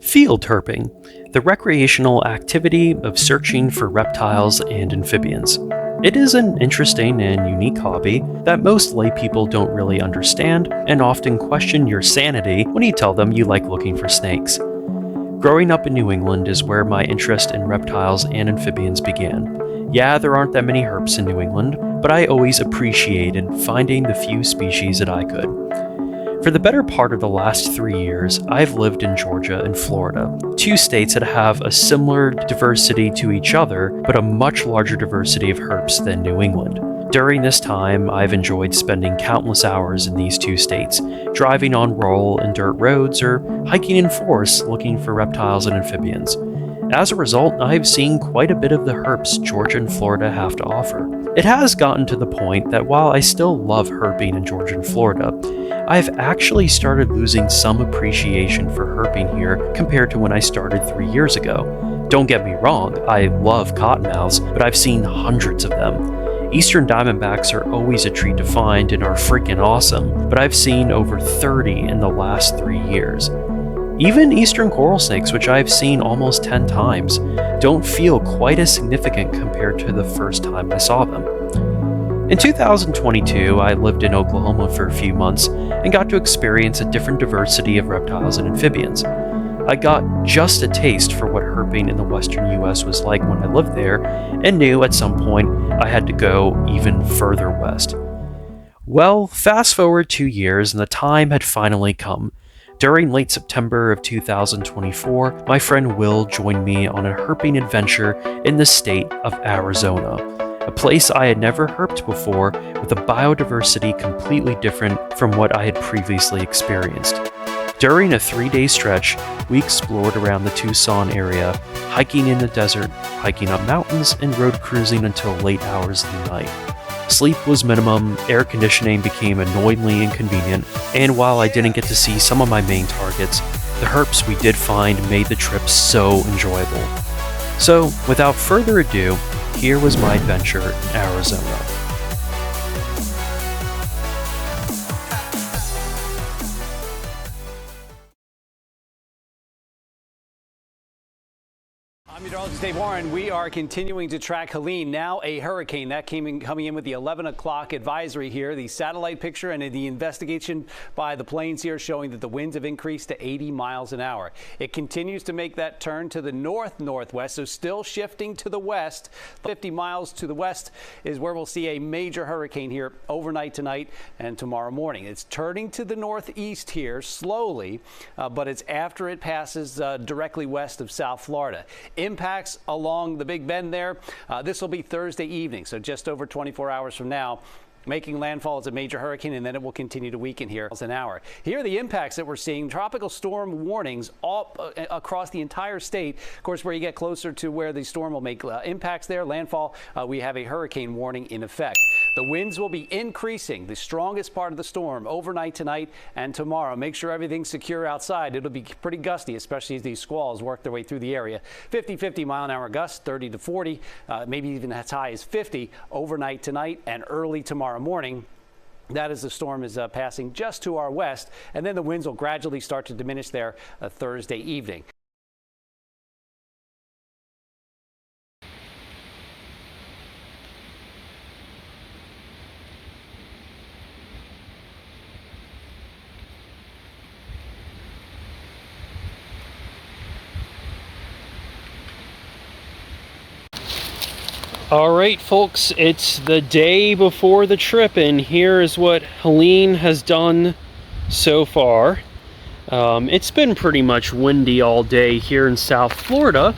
Field herping, the recreational activity of searching for reptiles and amphibians. It is an interesting and unique hobby that most laypeople don't really understand and often question your sanity when you tell them you like looking for snakes. Growing up in New England is where my interest in reptiles and amphibians began. Yeah, there aren't that many herps in New England, but I always appreciated finding the few species that I could. For the better part of the last 3 years, I've lived in Georgia and Florida, two states that have a similar diversity to each other, but a much larger diversity of herps than New England. During this time, I've enjoyed spending countless hours in these two states, driving on rural and dirt roads or hiking in forests looking for reptiles and amphibians. As a result, I've seen quite a bit of the herps Georgia and Florida have to offer. It has gotten to the point that while I still love herping in Georgia and Florida, I've actually started losing some appreciation for herping here compared to when I started 3 years ago. Don't get me wrong, I love cottonmouths, but I've seen hundreds of them. Eastern diamondbacks are always a treat to find and are freaking awesome, but I've seen over 30 in the last 3 years. Even eastern coral snakes, which I've seen almost 10 times, don't feel quite as significant compared to the first time I saw them. In 2022, I lived in Oklahoma for a few months and got to experience a different diversity of reptiles and amphibians. I got just a taste for what herping in the western US was like when I lived there, and knew at some point I had to go even further west. Well, fast forward 2 years and the time had finally come. During late September of 2024, my friend Will joined me on a herping adventure in the state of Arizona, a place I had never herped before with a biodiversity completely different from what I had previously experienced. During a 3-day stretch, we explored around the Tucson area, hiking in the desert, hiking up mountains, and road cruising until late hours of the night. Sleep was minimum, air conditioning became annoyingly inconvenient, and while I didn't get to see some of my main targets, the herps we did find made the trip so enjoyable. So, without further ado, here was my adventure in Arizona. I'm meteorologist Dave Warren. We are continuing to track Helene, now a hurricane. That coming in with the 11 o'clock advisory here. The satellite picture and the investigation by the planes here showing that the winds have increased to 80 miles an hour. It continues to make that turn to the north-northwest, so still shifting to the west. 50 miles to the west is where we'll see a major hurricane here overnight tonight and tomorrow morning. It's turning to the northeast here slowly, but it's after it passes directly west of South Florida. Impacts along the Big Bend there. This will be Thursday evening, so just over 24 hours from now. Making landfall as a major hurricane, and then it will continue to weaken here an hour. Here are the impacts that we're seeing. Tropical storm warnings all across the entire state. Of course, where you get closer to where the storm will make impacts there, landfall, we have a hurricane warning in effect. The winds will be increasing, the strongest part of the storm overnight tonight and tomorrow. Make sure everything's secure outside. It'll be pretty gusty, especially as these squalls work their way through the area. 50 mile an hour gusts, 30 to 40, maybe even as high as 50 overnight tonight and early tomorrow morning. That as the storm is passing just to our west, and then the winds will gradually start to diminish there Thursday evening. All right, folks, it's the day before the trip, and here is what Helene has done so far. It's been pretty much windy all day here in South Florida.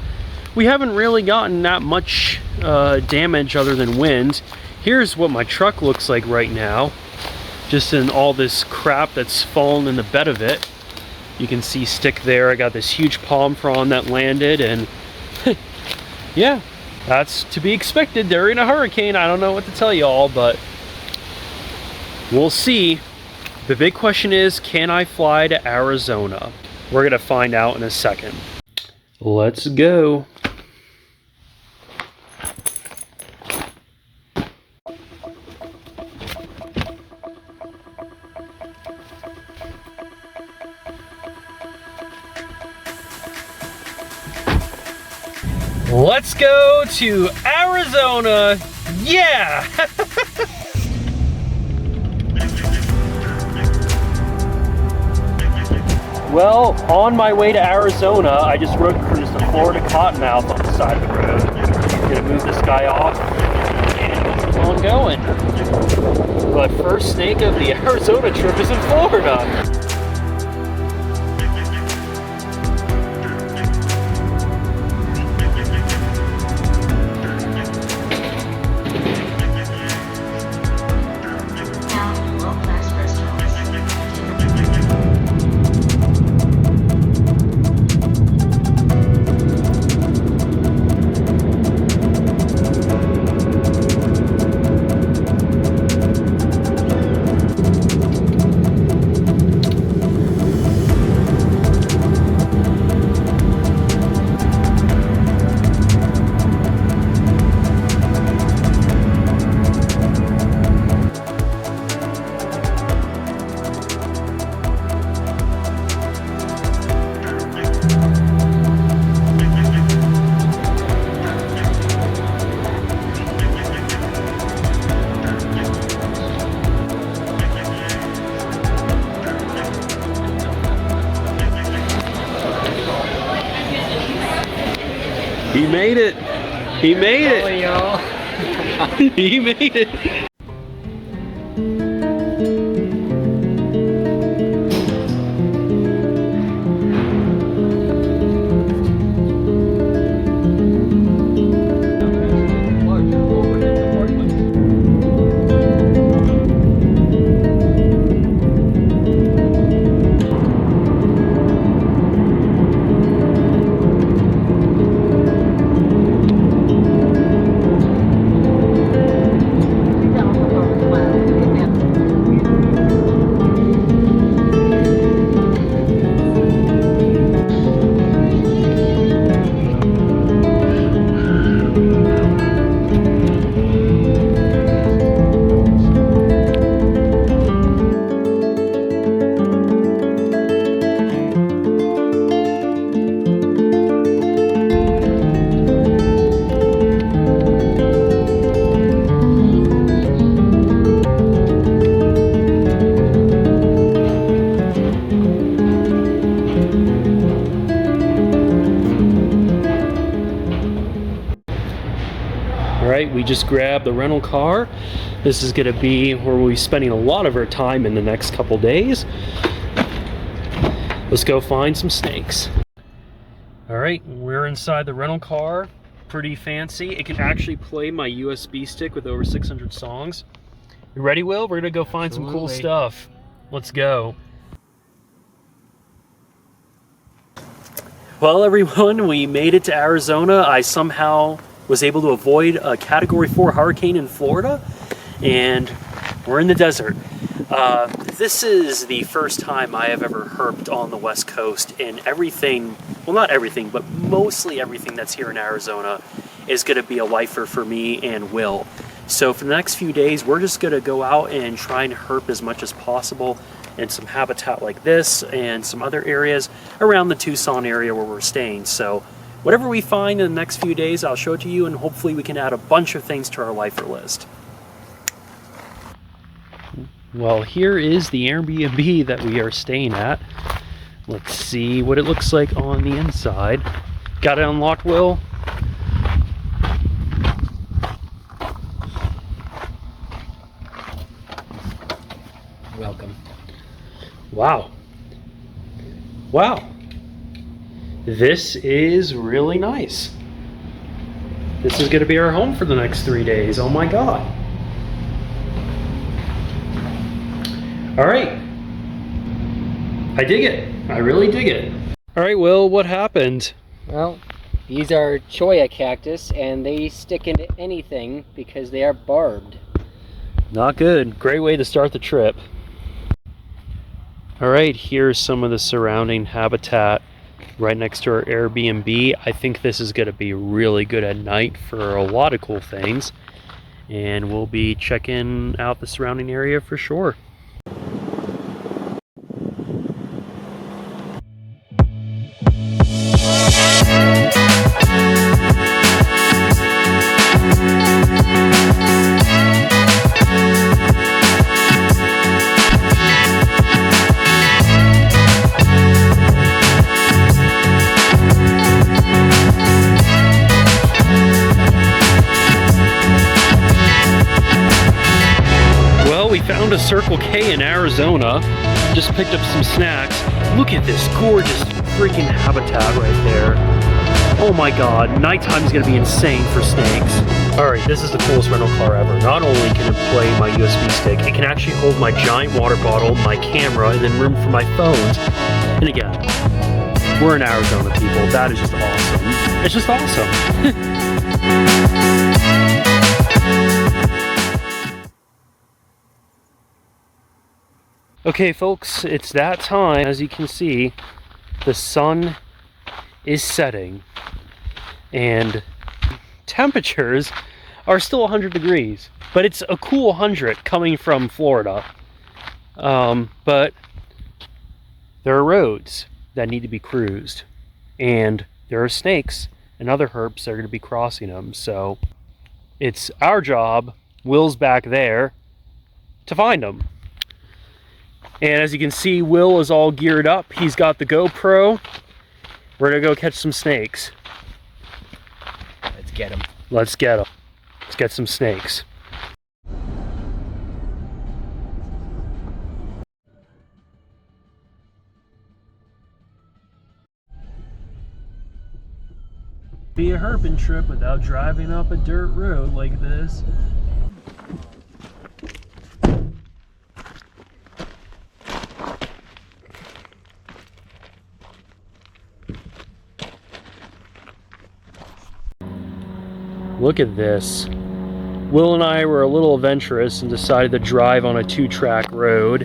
We haven't really gotten that much damage other than wind. Here's what my truck looks like right now, just in all this crap that's fallen in the bed of it. You can see stick there. I got this huge palm frond that landed, and yeah. That's to be expected during a hurricane. I don't know what to tell you all, but we'll see. The big question is, can I fly to Arizona? We're going to find out in a second. Let's go. Let's go to Arizona. Yeah! Well, on my way to Arizona, I just rode cruise to Florida Cottonmouth on the side of the road. Gonna move this guy off and keep on going. But first stake of the Arizona trip is in Florida. He made it. He made it. He made it. Alright, we just grabbed the rental car. This is going to be where we'll be spending a lot of our time in the next couple days. Let's go find some snakes. Alright, we're inside the rental car. Pretty fancy. It can actually play my USB stick with over 600 songs. You ready, Will? We're going to go find some cool stuff. Let's go. Well, everyone, we made it to Arizona. I somehow was able to avoid a Category 4 hurricane in Florida, and we're in the desert. This is the first time I have ever herped on the West Coast, and everything, well, not everything, but mostly everything that's here in Arizona is going to be a lifer for me and Will. So for the next few days, we're just going to go out and try and herp as much as possible in some habitat like this and some other areas around the Tucson area where we're staying. So whatever we find in the next few days, I'll show it to you, and hopefully we can add a bunch of things to our lifer list. Well, here is the Airbnb that we are staying at. Let's see what it looks like on the inside. Got it unlocked, Will? Welcome. Wow. Wow. This is really nice. This is going to be our home for the next 3 days. Oh my God. All right. I dig it. I really dig it. All right, Will, what happened? Well, these are cholla cactus, and they stick into anything because they are barbed. Not good. Great way to start the trip. All right, here's some of the surrounding habitat right next to our Airbnb. I think this is going to be really good at night for a lot of cool things, and we'll be checking out the surrounding area for sure. down to Circle K in Arizona. Just picked up some snacks. Look at this gorgeous freaking habitat right there. Oh my god, nighttime is gonna be insane for snakes. Alright, this is the coolest rental car ever. Not only can it play my USB stick, it can actually hold my giant water bottle, my camera, and then room for my phones. And again, we're in Arizona, people. That is just awesome. It's just awesome. Okay, folks, it's that time. As you can see, the sun is setting and temperatures are still 100 degrees, but it's a cool 100 coming from Florida. But there are roads that need to be cruised, and there are snakes and other herps that are going to be crossing them. So it's our job, Will's back there, to find them. And as you can see, Will is all geared up. He's got the GoPro. We're gonna go catch some snakes. Let's get them. Let's get them. Let's get some snakes. Be a herping trip without driving up a dirt road like this. Look at this. Will and I were a little adventurous and decided to drive on a 2-track road.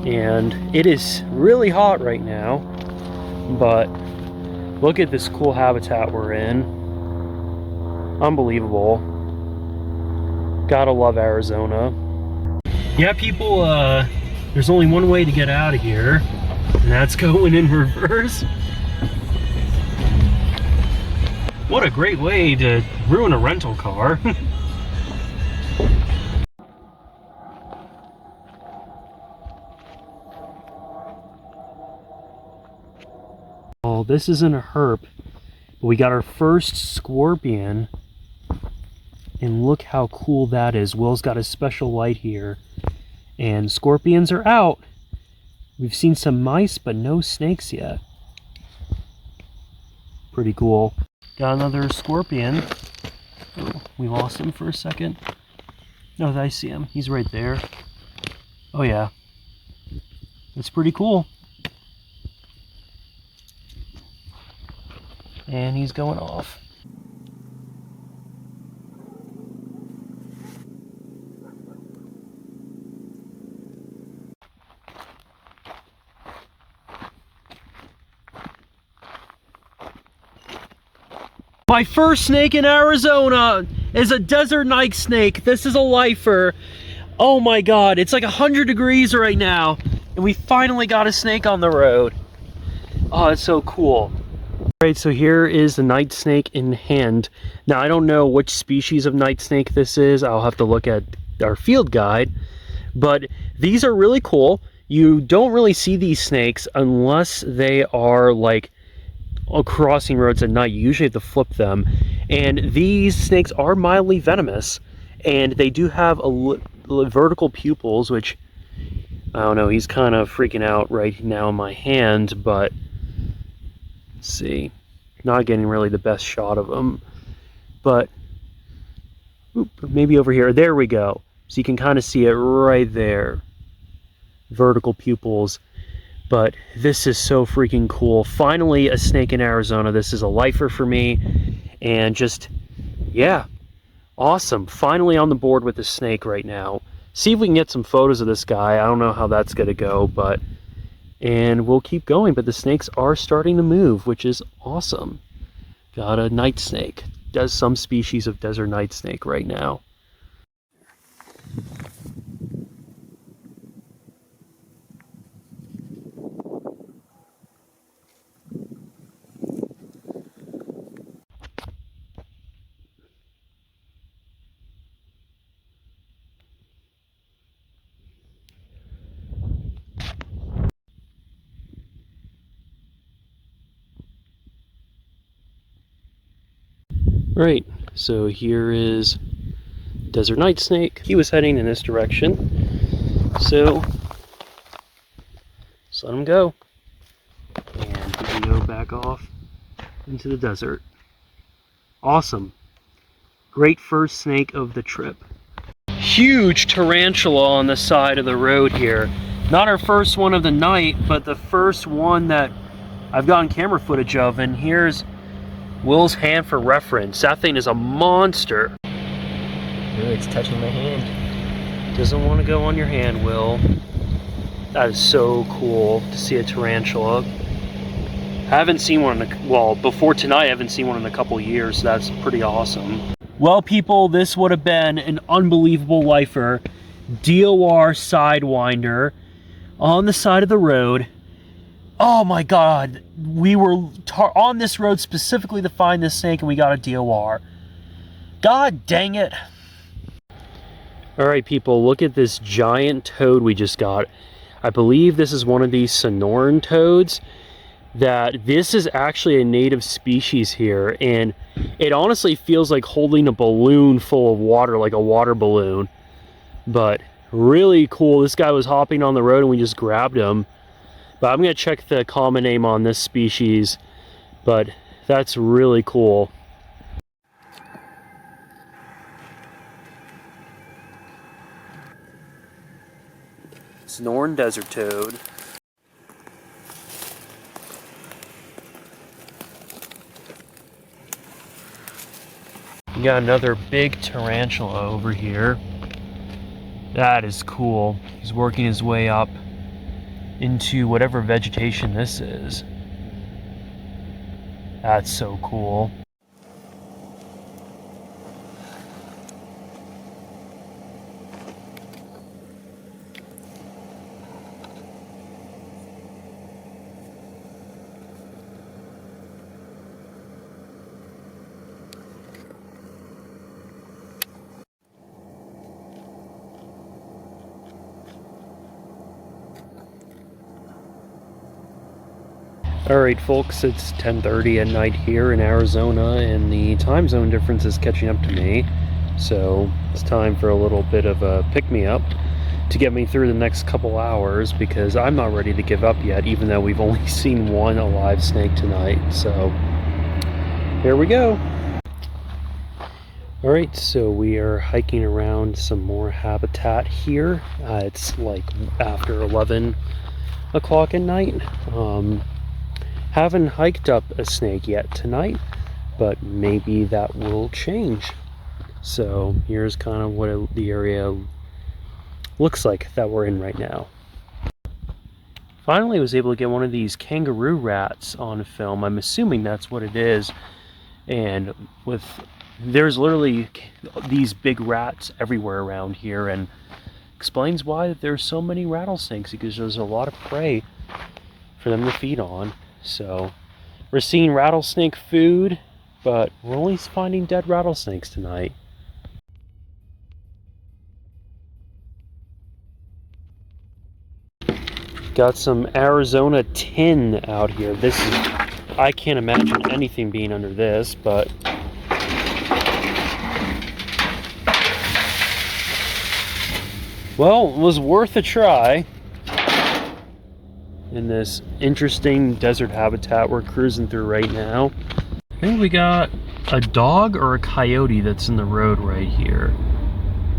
And it is really hot right now. But look at this cool habitat we're in. Unbelievable. Gotta love Arizona. Yeah, people, there's only one way to get out of here. And that's going in reverse. What a great way to ruin a rental car. Oh, this isn't a herp, but we got our first scorpion. And look how cool that is. Will's got a special light here. And scorpions are out. We've seen some mice, but no snakes yet. Pretty cool. Got another scorpion. Oh, we lost him for a second. No, I see him. He's right there. Oh yeah. That's pretty cool. And he's going off. My first snake in Arizona is a desert night snake. This is a lifer. Oh my god, it's like 100 degrees right now, and we finally got a snake on the road. Oh, it's so cool. Alright, so here is the night snake in hand. Now, I don't know which species of night snake this is. I'll have to look at our field guide. But these are really cool. You don't really see these snakes unless they are like crossing roads at night. You usually have to flip them, and these snakes are mildly venomous, and they do have vertical pupils, which I don't know, he's kind of freaking out right now in my hand, but let's see, not getting really the best shot of him, but maybe over here, there we go. So you can kind of see it right there, vertical pupils. But this is so freaking cool. Finally, a snake in Arizona. This is a lifer for me. And just, yeah, awesome. Finally on the board with the snake right now. See if we can get some photos of this guy. I don't know how that's going to go, but... And we'll keep going. But the snakes are starting to move, which is awesome. Got a night snake. Does some species of desert night snake right now. Right, so here is desert night snake. He was heading in this direction. So, just let them go. And we go back off into the desert. Awesome. Great first snake of the trip. Huge tarantula on the side of the road here. Not our first one of the night, but the first one that I've gotten camera footage of. And here's Will's hand for reference. That thing is a monster. Ooh, it's touching my hand. Doesn't want to go on your hand, Will. That is so cool to see a tarantula. I haven't seen one before tonight I haven't seen one in a couple years, so that's pretty awesome. Well, people, this would have been an unbelievable lifer. DOR Sidewinder on the side of the road. Oh my God, we were on this road specifically to find this snake and we got a DOR. God dang it. All right, people, look at this giant toad we just got. I believe this is one of these Sonoran toads. This is actually a native species here, and it honestly feels like holding a balloon full of water, like a water balloon. But really cool. This guy was hopping on the road and we just grabbed him. But I'm going to check the common name on this species, but that's really cool. Sonoran desert toad. We got another big tarantula over here. That is cool. He's working his way up into whatever vegetation this is. That's so cool. Alright folks, it's 10:30 at night here in Arizona and the time zone difference is catching up to me. So it's time for a little bit of a pick-me-up to get me through the next couple hours because I'm not ready to give up yet, even though we've only seen one alive snake tonight. So here we go. Alright, so we are hiking around some more habitat here. It's like after 11 o'clock at night. Haven't hiked up a snake yet tonight, but maybe that will change. So here's kind of what the area looks like that we're in right now. Finally, I was able to get one of these kangaroo rats on film. I'm assuming that's what it is. And there's literally these big rats everywhere around here, and explains why there's so many rattlesnakes, because there's a lot of prey for them to feed on. So we're seeing rattlesnake food, but we're only finding dead rattlesnakes tonight. Got some Arizona tin out here. This is, I can't imagine anything being under this, but well, it was worth a try. In this interesting desert habitat we're cruising through right now. I think we got a dog or a coyote that's in the road right here.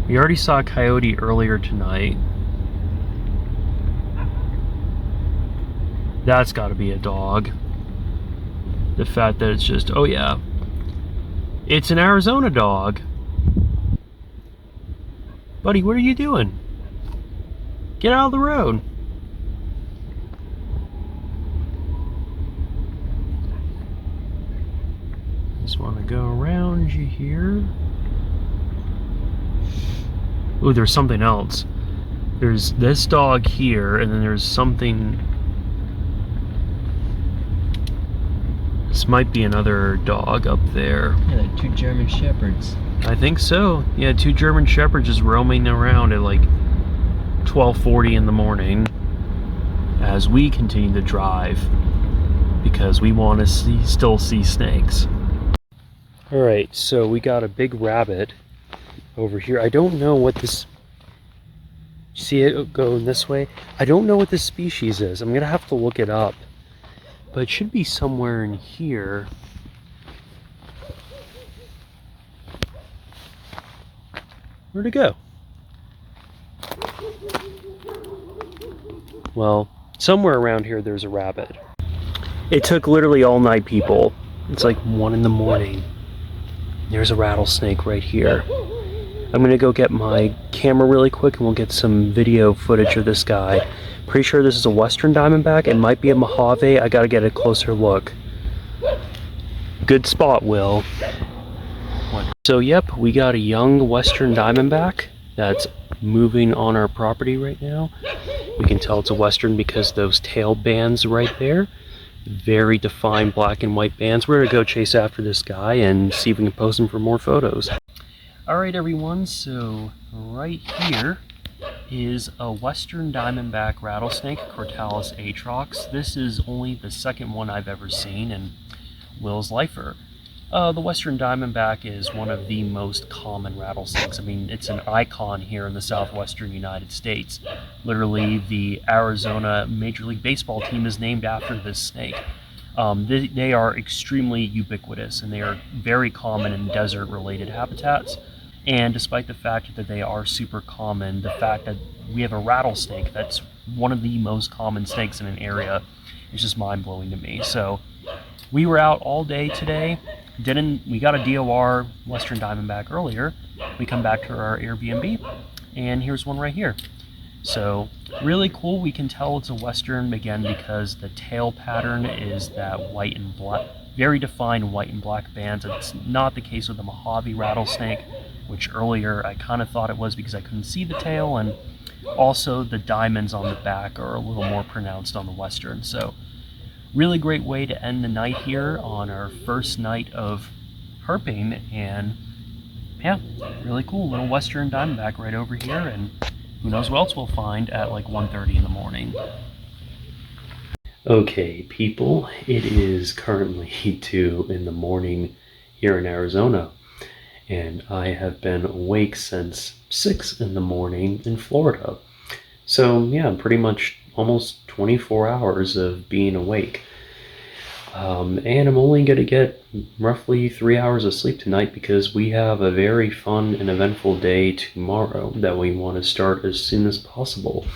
We already saw a coyote earlier tonight. That's got to be a dog. The fact that it's just, oh yeah, it's an Arizona dog. Buddy, what are you doing? Get out of the road. Just want to go around you here. Ooh, there's something else. There's this dog here, and then there's something. This might be another dog up there. Yeah, like two German Shepherds. I think so. Yeah, two German Shepherds just roaming around at like 12:40 in the morning as we continue to drive because we want to still see snakes. Alright, so we got a big rabbit over here. I don't know what this See it going this way? I don't know what this species is. I'm gonna have to look it up. But it should be somewhere in here. Where'd it go? Well, somewhere around here there's a rabbit. It took literally all night, people. It's like 1 in the morning. There's a rattlesnake right here. I'm gonna go get my camera really quick and we'll get some video footage of this guy. Pretty sure this is a western diamondback. It might be a Mojave. I gotta get a closer look. Good spot, Will. So yep, we got a young western diamondback that's moving on our property right now. We can tell it's a western because those tail bands right there. Very defined black and white bands. We're gonna go chase after this guy and see if we can post him for more photos. Alright everyone, so right here is a western diamondback rattlesnake, Crotalus atrox. This is only the second one I've ever seen in Will's lifer. The western diamondback is one of the most common rattlesnakes. I mean, it's an icon here in the southwestern United States. Literally, the Arizona Major League Baseball team is named after this snake. They are extremely ubiquitous, and they are very common in desert-related habitats. And despite the fact that they are super common, the fact that we have a rattlesnake that's one of the most common snakes in an area is just mind-blowing to me. So we were out all day today. We got a DOR western diamondback earlier. We come back to our Airbnb, and here's one right here. So really cool. We can tell it's a western again because the tail pattern is that white and black, very defined white and black bands. It's not the case with the Mojave rattlesnake, which earlier I kind of thought it was because I couldn't see the tail, and also the diamonds on the back are a little more pronounced on the western. So really great way to end the night here on our first night of herping, and yeah, really cool little western diamondback right over here, and who knows what else we'll find at like 1:30 in the morning. Okay people, it is currently 2 in the morning here in Arizona, and I have been awake since 6 in the morning in Florida. So yeah, pretty much almost 24 hours of being awake. And I'm only going to get roughly 3 hours of sleep tonight because we have a very fun and eventful day tomorrow that we want to start as soon as possible.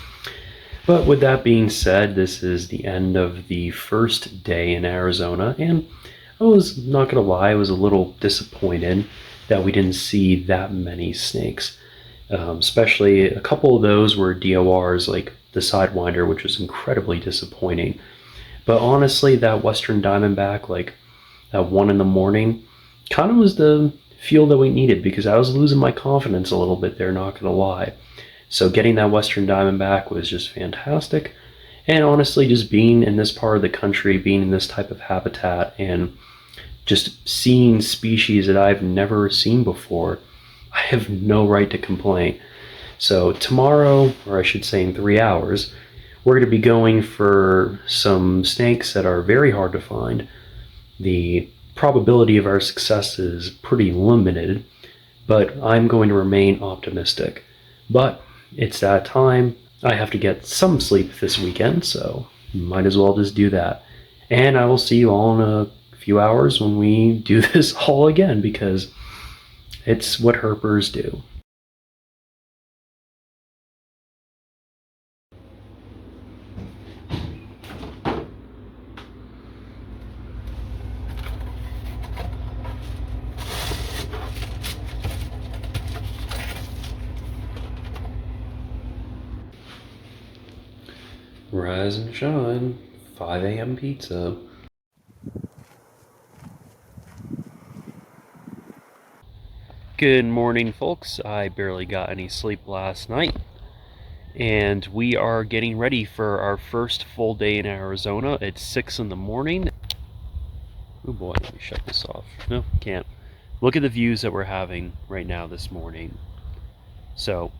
But with that being said, this is the end of the first day in Arizona, and I was not going to lie, I was a little disappointed that we didn't see that many snakes. Especially a couple of those were DORs, like the Sidewinder, which was incredibly disappointing. But honestly, that western diamondback, like at 1 in the morning, kind of was the fuel that we needed because I was losing my confidence a little bit there, not gonna lie. So getting that western diamondback was just fantastic. And honestly, just being in this part of the country, being in this type of habitat, and just seeing species that I've never seen before, I have no right to complain. So tomorrow, or I should say in 3 hours, we're going to be going for some snakes that are very hard to find. The probability of our success is pretty limited, but I'm going to remain optimistic. But it's that time. I have to get some sleep this weekend, so might as well just do that. And I will see you all in a few hours when we do this all again, because it's what herpers do. Rise and shine, 5 a.m. pizza. Good morning, folks. I barely got any sleep last night, and we are getting ready for our first full day in Arizona. It's 6 in the morning. Oh boy, let me shut this off. No, can't. Look at the views that we're having right now this morning. So,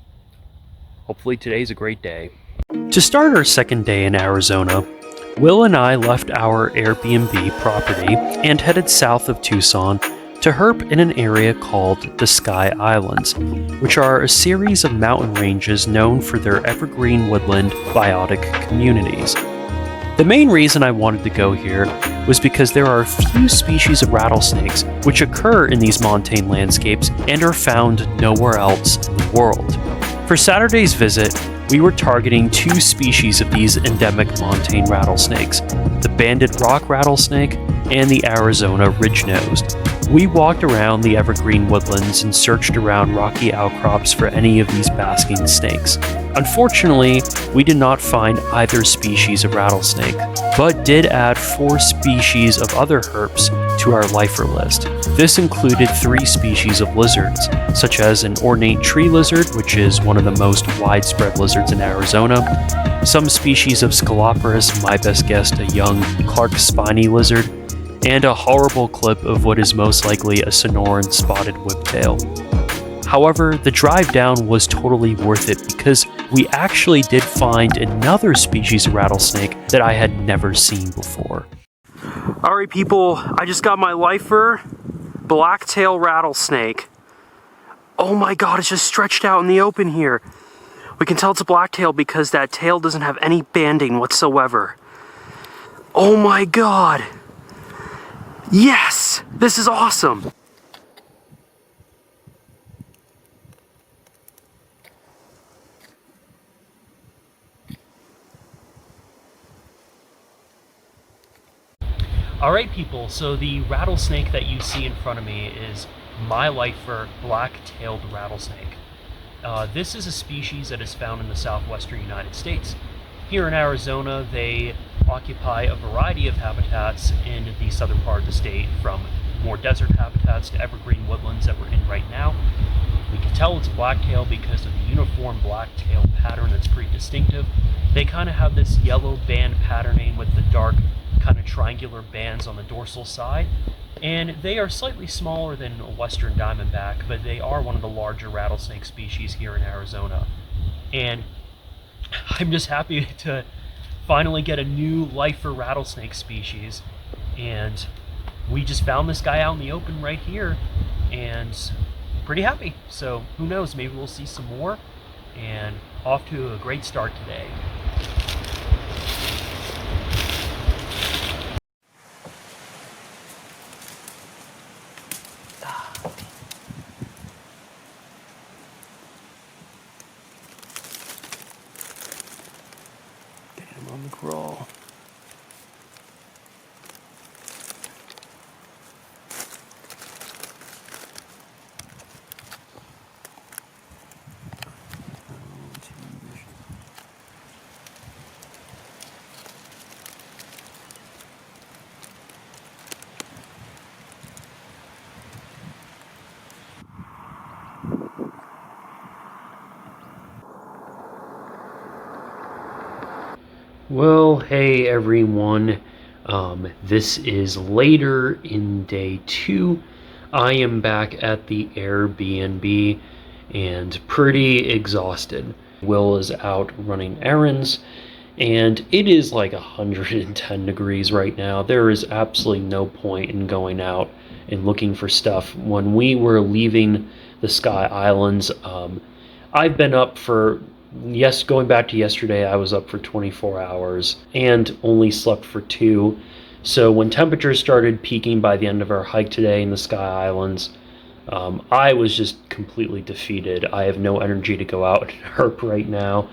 hopefully today's a great day. To start our second day in Arizona, Will and I left our Airbnb property and headed south of Tucson to herp in an area called the Sky Islands, which are a series of mountain ranges known for their evergreen woodland biotic communities. The main reason I wanted to go here was because there are a few species of rattlesnakes which occur in these montane landscapes and are found nowhere else in the world. For Saturday's visit, we were targeting 2 species of these endemic montane rattlesnakes, the banded rock rattlesnake and the Arizona ridge-nosed. We walked around the evergreen woodlands and searched around rocky outcrops for any of these basking snakes. Unfortunately, we did not find either species of rattlesnake, but did add 4 species of other herps to our lifer list. This included 3 species of lizards, such as an ornate tree lizard, which is one of the most widespread lizards in Arizona, some species of Scaloporus, my best guess a young Clark's spiny lizard, and a horrible clip of what is most likely a Sonoran spotted whiptail. However, the drive down was totally worth it because we actually did find another species of rattlesnake that I had never seen before. Alright people, I just got my lifer, blacktail rattlesnake. Oh my god, it's just stretched out in the open here. We can tell it's a blacktail because that tail doesn't have any banding whatsoever. Oh my god. Yes! This is awesome! Alright people, so the rattlesnake that you see in front of me is my lifer black-tailed rattlesnake. This is a species that is found in the southwestern United States. Here in Arizona, they occupy a variety of habitats in the southern part of the state, from more desert habitats to evergreen woodlands that we're in right now. We can tell it's a blacktail because of the uniform blacktail pattern that's pretty distinctive. They kind of have this yellow band patterning with the dark kind of triangular bands on the dorsal side, and they are slightly smaller than a western diamondback, but they are one of the larger rattlesnake species here in Arizona. And I'm just happy to finally get a new lifer rattlesnake species, and we just found this guy out in the open right here, and pretty happy. So who knows, maybe we'll see some more, and off to a great start today. Get him on the crawl. Well, hey everyone, this is later in day 2. I am back at the Airbnb and pretty exhausted. Will is out running errands, and it is like 110 degrees right now. There is absolutely no point in going out and looking for stuff. When we were leaving the Sky Islands, I've been up for going back to yesterday, I was up for 24 hours and only slept for 2. So when temperatures started peaking by the end of our hike today in the Sky Islands, I was just completely defeated. I have no energy to go out and herp right now.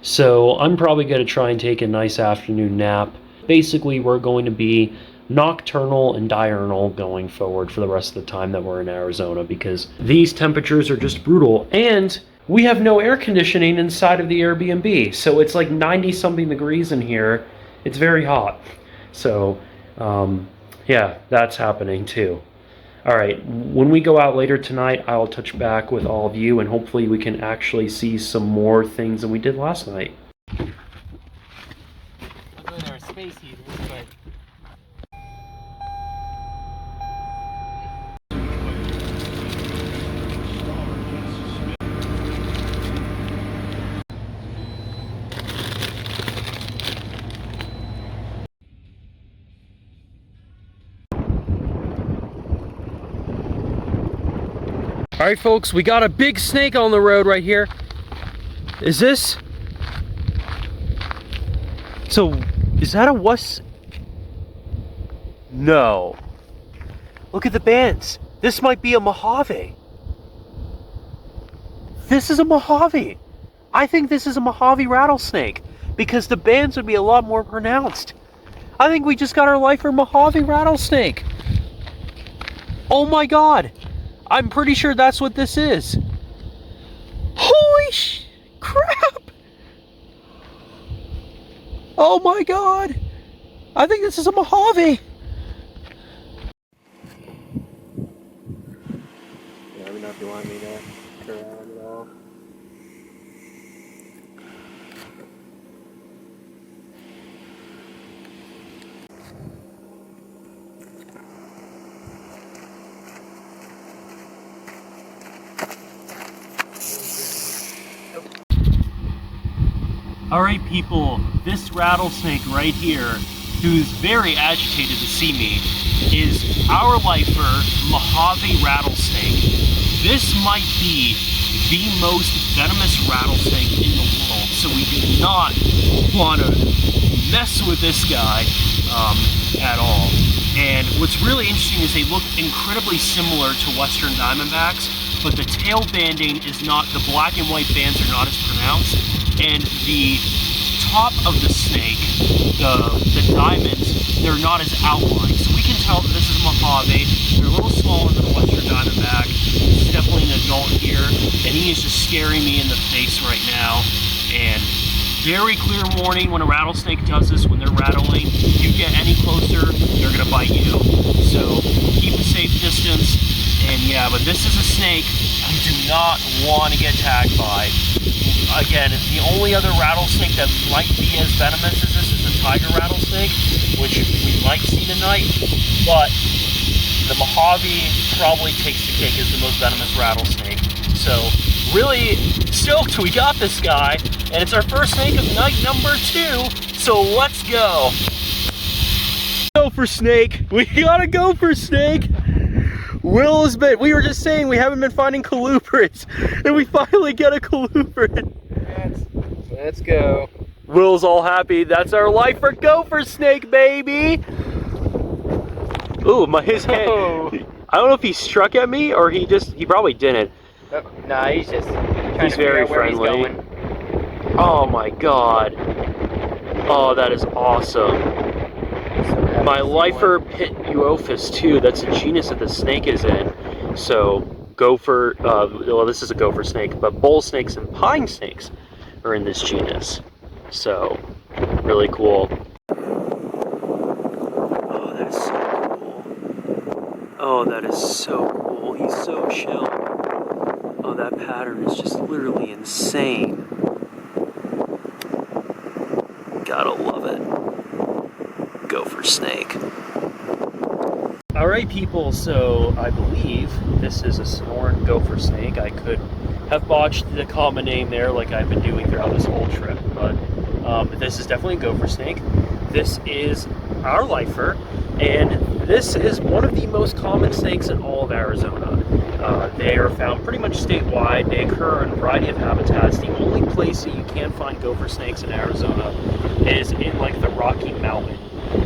So I'm probably going to try and take a nice afternoon nap. Basically, we're going to be nocturnal and diurnal going forward for the rest of the time that we're in Arizona, because these temperatures are just brutal, and we have no air conditioning inside of the Airbnb, so it's like 90 something degrees in here. It's very hot. So yeah, that's happening too. All right, when we go out later tonight, I'll touch back with all of you, and hopefully we can actually see some more things than we did last night. Other than our space heaters, but All right, folks, we got a big snake on the road right here. Is this? So, is that a wuss? No. Look at the bands. This might be a Mojave. This is a Mojave. I think this is a Mojave rattlesnake because the bands would be a lot more pronounced. I think we just got our lifer Mojave rattlesnake. Oh my God. I'm pretty sure that's what this is. Holy crap. Oh my God. I think this is a Mojave. Yeah, let me know if you want me to turn around at all. Alright people, this rattlesnake right here, who's very agitated to see me, is our lifer Mojave rattlesnake. This might be the most venomous rattlesnake in the world, so we do not want to mess with this guy at all. And what's really interesting is they look incredibly similar to Western Diamondbacks, but the tail banding is not, the black and white bands are not as pronounced, and the top of the snake, the diamonds, they're not as outlined. So we can tell that this is Mojave. They're a little smaller than a Western Diamondback. It's definitely an adult here, and he is just staring me in the face right now. And very clear warning when a rattlesnake does this, when they're rattling, you get any closer, they're gonna bite you. So keep a safe distance. And yeah, but this is a snake you do not want to get tagged by. Again, the only other rattlesnake that might be as venomous as this is the tiger rattlesnake, which we might see tonight, but the Mojave probably takes the cake as the most venomous rattlesnake. So really stoked we got this guy, and it's our first snake of night number 2, so let's go. Go for snake. We gotta go for snake. Will has been, we were just saying we haven't been finding colubrids, and we finally get a colubrid. Let's go. Will's all happy. That's our lifer gopher snake, baby. Ooh, his hand. I don't know if he struck at me or he probably didn't. Oh, nah, he's just trying He's to figure very out where friendly. he's going. Oh my God. Oh, that is awesome. My lifer Pituophis too, that's the genus that the snake is in. So gopher, well this is a gopher snake, but bull snakes and pine snakes are in this genus. So, really cool. Oh, that is so cool. Oh, that is so cool. He's so chill. Oh, that pattern is just literally insane. Gotta love it. Gopher snake. Alright people, so I believe this is a Sonoran gopher snake. I could have botched the common name there like I've been doing throughout this whole trip, but this is definitely a gopher snake. This is our lifer, and this is one of the most common snakes in all of Arizona. They are found pretty much statewide. They occur in a variety of habitats. The only place that you can find gopher snakes in Arizona is in like the Rocky Mountain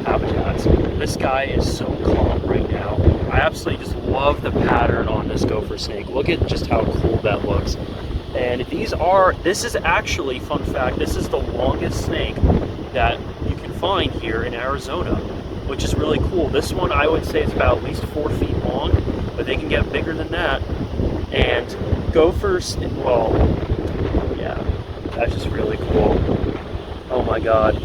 habitats. This guy is so calm right now. I absolutely just love the pattern on this gopher snake. Look at just how cool that looks. And this is actually, fun fact, this is the longest snake that you can find here in Arizona, which is really cool. This one I would say is about at least 4 feet long, but they can get bigger than that. And gophers, well, yeah, that's just really cool. Oh my God,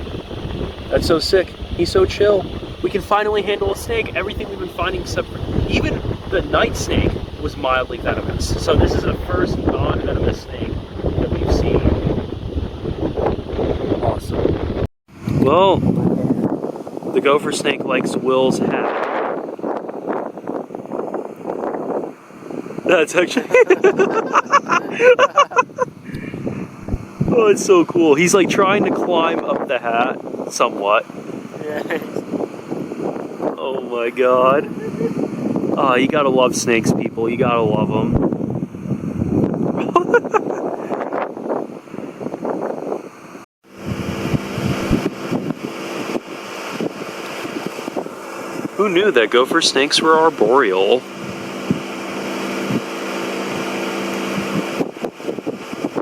that's so sick. He's so chill. We can finally handle a snake. Everything we've been finding except for, even the night snake was mildly venomous. So this is the first non-venomous snake that we've seen. Awesome. Well, the gopher snake likes Will's hat. That's actually... Oh, it's so cool. He's like trying to climb up the hat somewhat. Oh my God. Oh, you gotta love snakes, people. You gotta love them. Who knew that gopher snakes were arboreal?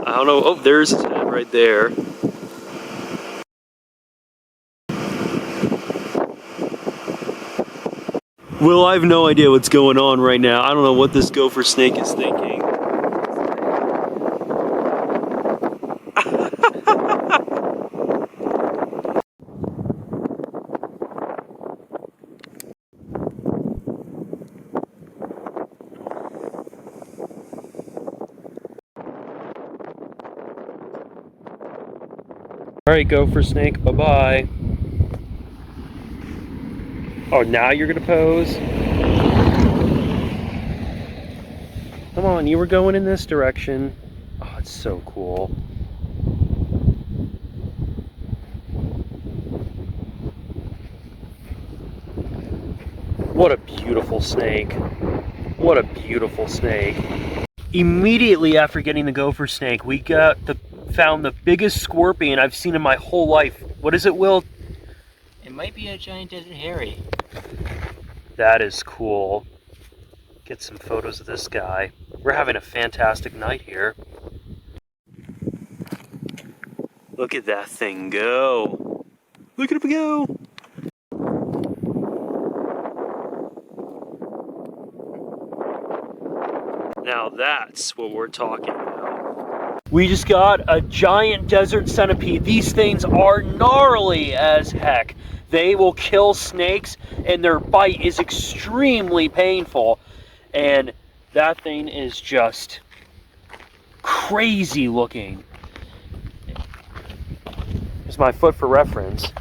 I don't know. Oh, there's his head right there. Well, I have no idea what's going on right now. I don't know what this gopher snake is thinking. Alright, gopher snake, bye-bye. Oh, now you're gonna pose? Come on, you were going in this direction. Oh, it's so cool. What a beautiful snake. What a beautiful snake. Immediately after getting the gopher snake, we found the biggest scorpion I've seen in my whole life. What is it, Will? It might be a giant desert hairy. That is cool. Get some photos of this guy. We're having a fantastic night here. Look at that thing go. Look at it go. Now that's what we're talking about. We just got a giant desert centipede. These things are gnarly as heck. They will kill snakes and their bite is extremely painful. And that thing is just crazy looking. Here's my foot for reference.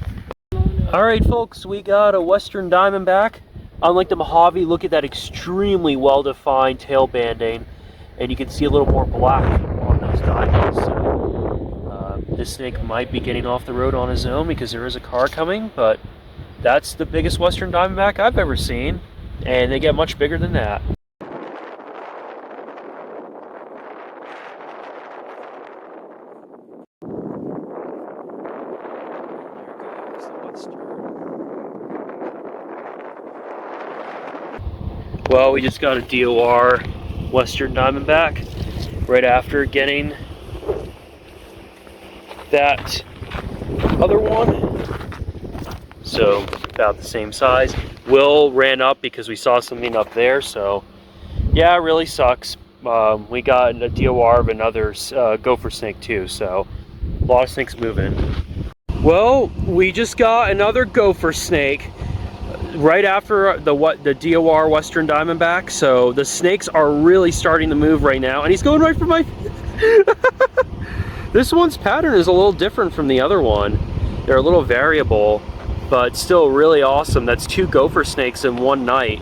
Alright folks, we got a western diamondback. Unlike the Mojave, look at that extremely well-defined tail banding, and you can see a little more black on those diamonds. So, this snake might be getting off the road on his own because there is a car coming, but that's the biggest western diamondback I've ever seen, and they get much bigger than that. Well, we just got a DOR western diamondback right after getting that other one. So about the same size. Will ran up because we saw something up there, so yeah, it really sucks. We got a DOR of another gopher snake too, so a lot of snakes moving. Well, we just got another gopher snake right after the DOR western diamondback, so the snakes are really starting to move right now, and he's going right for my This one's pattern is a little different from the other one. They're a little variable, but still really awesome. That's 2 gopher snakes in one night.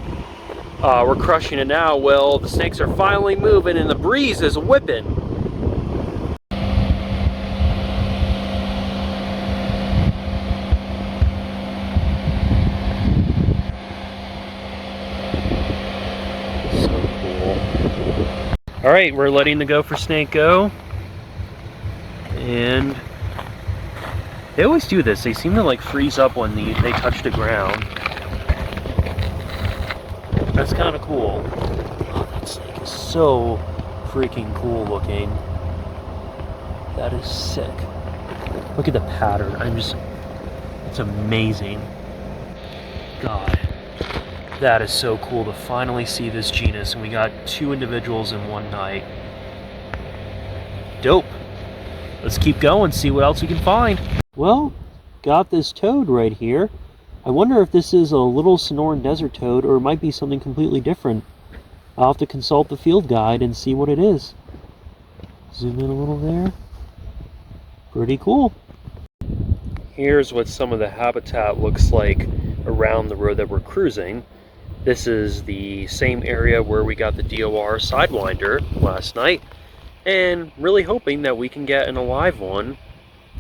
We're crushing it now. Well, the snakes are finally moving and the breeze is whipping. Alright, we're letting the gopher snake go. And they always do this. They seem to like freeze up when they touch the ground. That's kind of cool. Oh, that snake is so freaking cool looking. That is sick. Look at the pattern. It's amazing. God. That is so cool to finally see this genus, and we got 2 individuals in one night. Dope. Let's keep going, see what else we can find. Well, got this toad right here. I wonder if this is a little Sonoran desert toad, or it might be something completely different. I'll have to consult the field guide and see what it is. Zoom in a little there. Pretty cool. Here's what some of the habitat looks like around the road that we're cruising. This is the same area where we got the DOR Sidewinder last night, and really hoping that we can get an alive one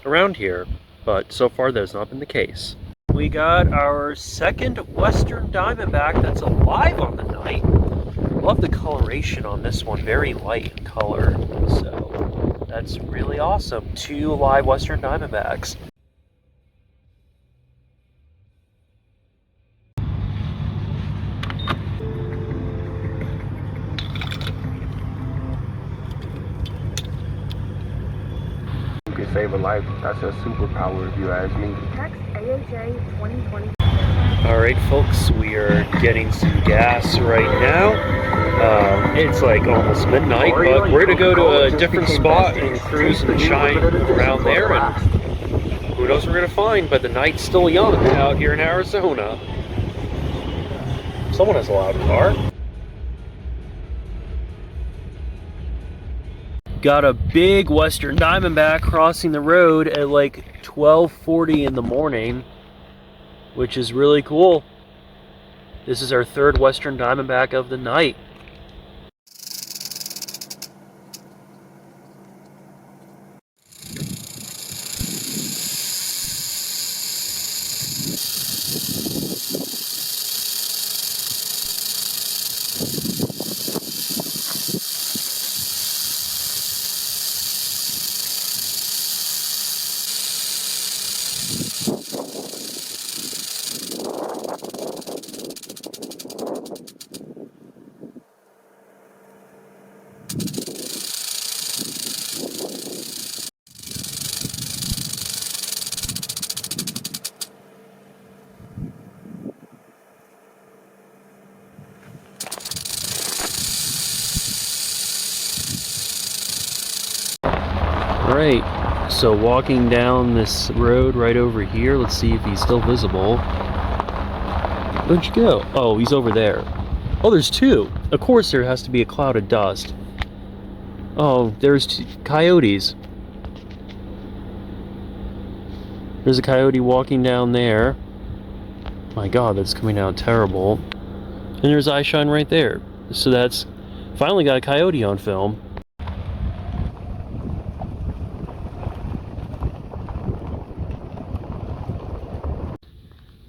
around here, but so far that has not been the case. We got our second western diamondback that's alive on the night. Love the coloration on this one, very light in color. So that's really awesome. 2 live western diamondbacks. You can save a life. That's a superpower if you ask me. Text AHA 2020. Alright folks, we are getting some gas right now. It's like almost midnight, but we're going to go to a different spot and cruise and shine around there, and who knows what we're going to find, but the night's still young out here in Arizona. Someone has a loud car. Got a big western diamondback crossing the road at like 12:40 in the morning, which is really cool. This is our 3rd western diamondback of the night. Alright, so walking down this road right over here, let's see if he's still visible. Where'd you go? Oh, he's over there. Oh, there's 2. Of course there has to be a cloud of dust. Oh, there's 2 coyotes. There's a coyote walking down there. My god, that's coming out terrible. And there's eyeshine right there. So that's finally got a coyote on film.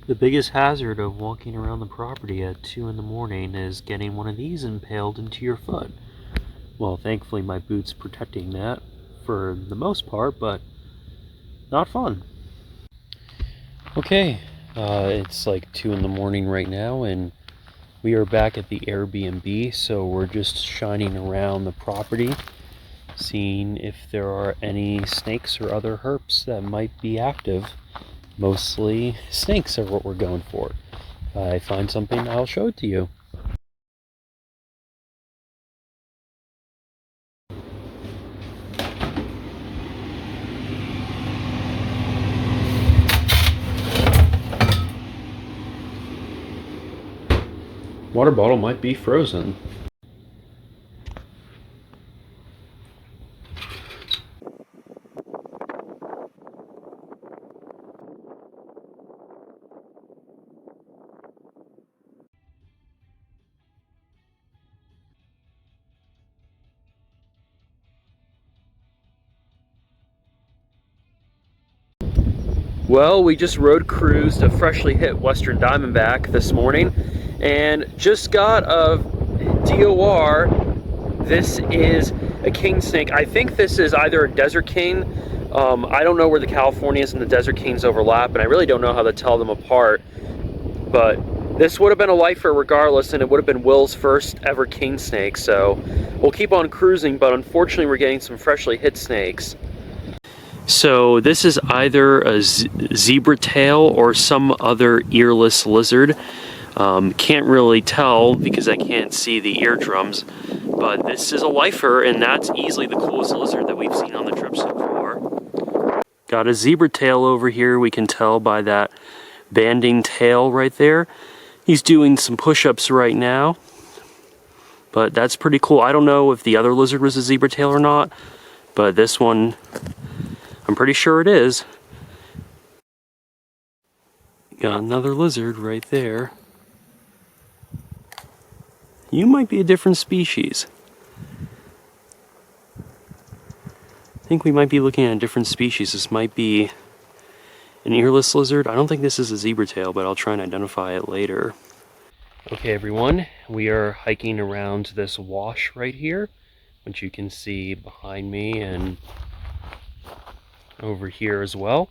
The biggest hazard of walking around the property at 2 in the morning is getting one of these impaled into your foot. Well, thankfully my boot's protecting that for the most part, but not fun. Okay, it's like 2 in the morning right now, and we are back at the Airbnb, so we're just shining around the property, seeing if there are any snakes or other herps that might be active. Mostly snakes are what we're going for. If I find something, I'll show it to you. Water bottle might be frozen. Well, we just road cruised a freshly hit western diamondback this morning and just got a DOR. This is a king snake. I think this is either a desert king. I don't know where the Californias and the desert kings overlap, and I really don't know how to tell them apart. But this would have been a lifer regardless, and it would have been Will's first ever king snake. So we'll keep on cruising, but unfortunately we're getting some freshly hit snakes. So this is either a zebra tail or some other earless lizard. Can't really tell because I can't see the eardrums, but this is a lifer, and that's easily the coolest lizard that we've seen on the trip so far. Got a zebra tail over here, we can tell by that banding tail right there. He's doing some push-ups right now, but that's pretty cool. I don't know if the other lizard was a zebra tail or not, but this one, I'm pretty sure it is. Got another lizard right there. You might be a different species. I think we might be looking at a different species. This might be an earless lizard. I don't think this is a zebra tail, but I'll try and identify it later. Okay everyone, we are hiking around this wash right here. which you can see behind me and over here as well.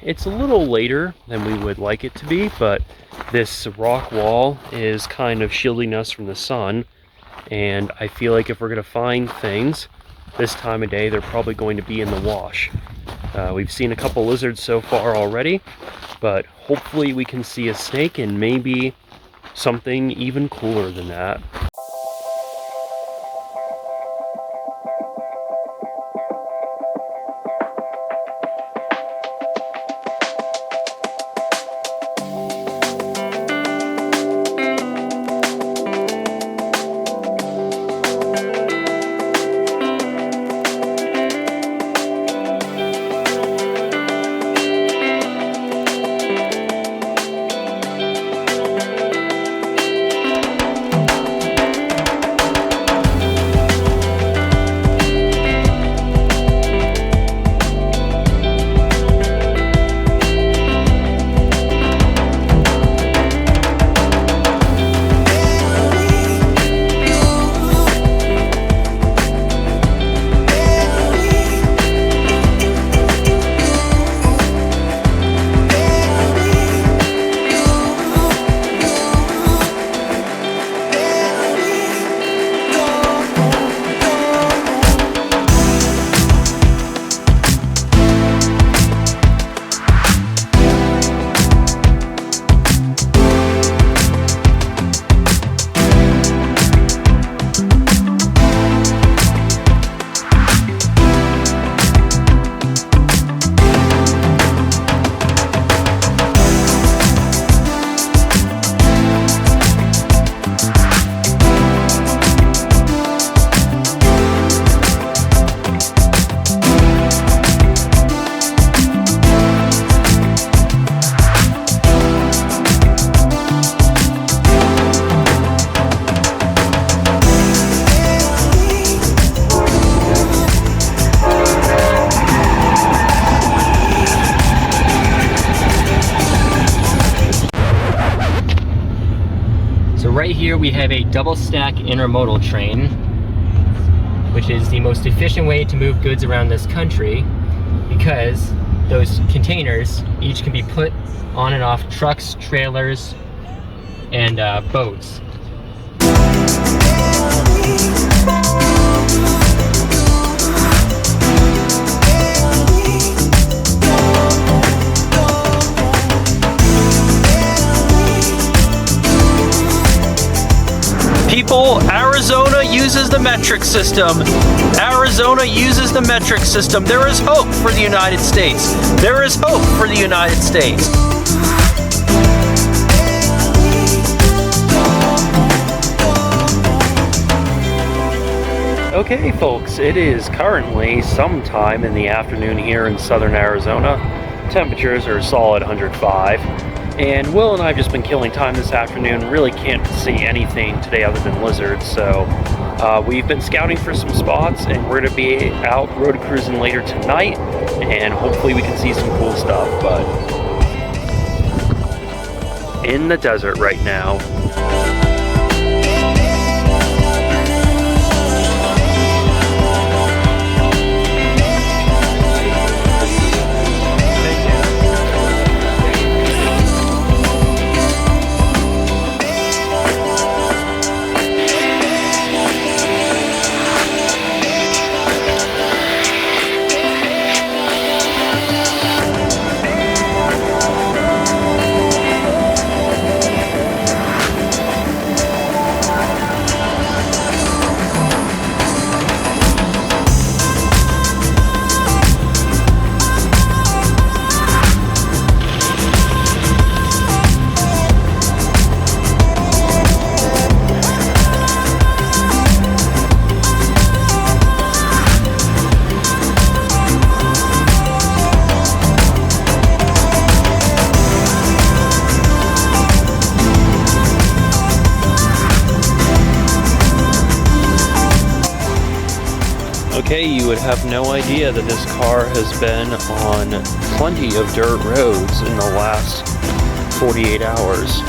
It's a little later than we would like it to be, but this rock wall is kind of shielding us from the sun, and I feel like if we're going to find things this time of day, they're probably going to be in the wash. We've seen a couple lizards so far already, but hopefully we can see a snake and maybe something even cooler than that. Right here we have a double stack intermodal train, which is the most efficient way to move goods around this country because those containers each can be put on and off trucks, trailers, and boats. People, Arizona uses the metric system. Arizona uses the metric system. There is hope for the United States. There is hope for the United States. Okay, folks, it is currently sometime in the afternoon here in southern Arizona. Temperatures are a solid 105. And Will and I have just been killing time this afternoon. Really can't see anything today other than lizards. So we've been scouting for some spots, and we're going to be out road cruising later tonight. And hopefully we can see some cool stuff. But in the desert right now. Okay, you would have no idea that this car has been on plenty of dirt roads in the last 48 hours.